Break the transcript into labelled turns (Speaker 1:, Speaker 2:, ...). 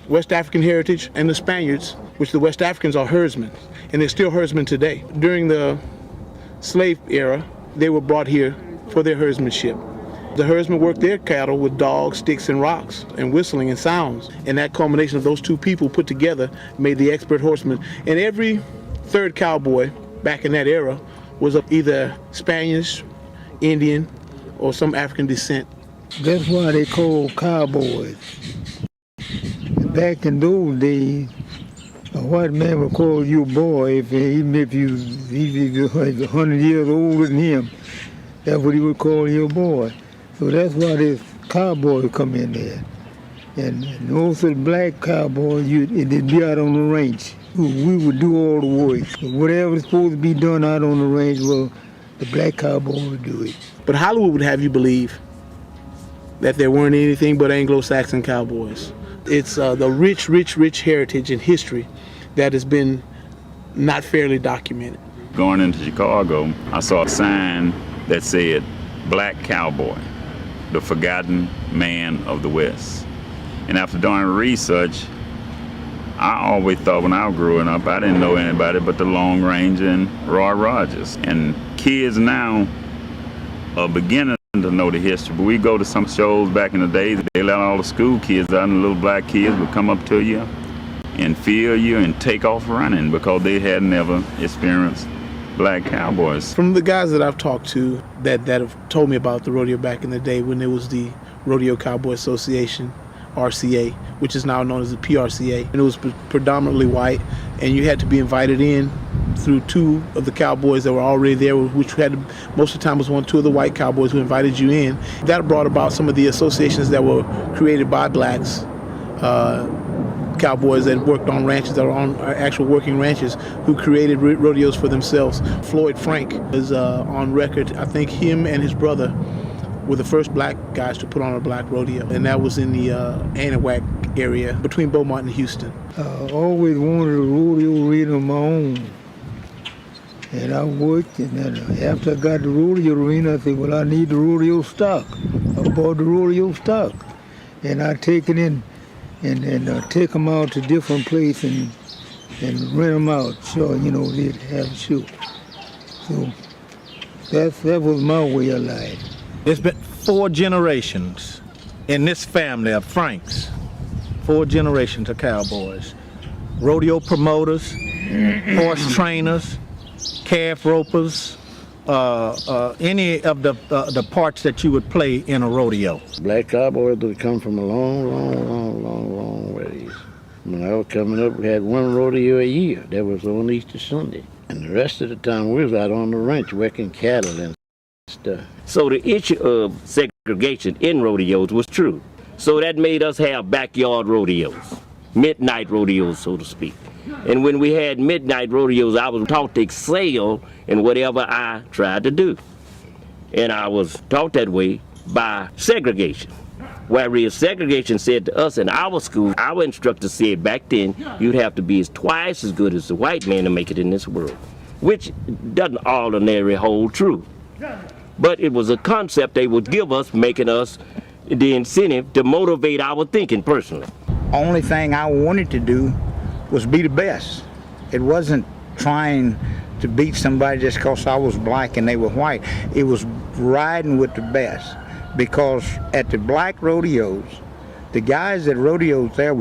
Speaker 1: West African heritage, and the Spaniards, which the West Africans are herdsmen, and they're still herdsmen today. During the slave era, they were brought here for their herdsmanship. The herdsmen worked their cattle with dogs, sticks, and rocks, and whistling and sounds. And that culmination of those two people put together made the expert horseman. And every third cowboy back in that era was of either Spanish, Indian, or some African descent.
Speaker 2: That's why they call cowboys. Back in those days, a white man would call you a boy even if you like 100 years older than him. That's what he would call you a boy. So that's why this cowboy come in there. And most of the black cowboys, they'd be out on the range. We would do all the work. Whatever's supposed to be done out on the range, well, the black cowboy would do it.
Speaker 1: But Hollywood would have you believe that there weren't anything but Anglo-Saxon cowboys. It's the rich heritage and history that has been not fairly documented.
Speaker 3: Going into Chicago, I saw a sign that said, "Black Cowboy, the forgotten man of the West." And after doing research, I always thought when I was growing up, I didn't know anybody but the Long Ranger and Roy Rogers. And kids now are beginning to know the history. But we go to some shows back in the days, they let all the school kids out, and the little black kids would come up to you and feel you and take off running because they had never experienced black cowboys.
Speaker 1: From the guys that I've talked to that have told me about the rodeo back in the day when there was the Rodeo Cowboy Association, RCA, which is now known as the PRCA, and it was predominantly white, and you had to be invited in through two of the cowboys that were already there, which had most of the time was two of the white cowboys who invited you in. That brought about some of the associations that were created by blacks, cowboys that worked on ranches, that were on actual working ranches, who created rodeos for themselves. Floyd Frank is on record. I think him and his brother were the first black guys to put on a black rodeo, and that was in the Anahuac area between Beaumont and Houston.
Speaker 2: I always wanted a rodeo arena of my own, and I worked, and then after I got the rodeo arena, I said, well, I need the rodeo stock. I bought the rodeo stock, and I take it in and take them out to different places and rent them out. Sure, they'd have a show. So that was my way of life.
Speaker 4: It's been 4 generations in this family of Franks, 4 generations of cowboys, rodeo promoters, horse trainers, calf ropers, any of the parts that you would play in a rodeo.
Speaker 5: Black cowboys would come from a long ways. When I was coming up, we had one rodeo a year. That was on Easter Sunday. And the rest of the time, we was out on the ranch working cattle and stuff.
Speaker 6: So the issue of segregation in rodeos was true. So that made us have backyard rodeos, midnight rodeos, so to speak. And when we had midnight rodeos, I was taught to excel in whatever I tried to do. And I was taught that way by segregation. Whereas segregation said to us in our school, our instructor said back then, you'd have to be twice as good as the white man to make it in this world, which doesn't ordinarily hold true. But it was a concept they would give us, making us the incentive to motivate our thinking personally.
Speaker 7: Only thing I wanted to do was be the best. It wasn't trying to beat somebody just because I was black and they were white. It was riding with the best, because at the black rodeos, the guys that rodeos there were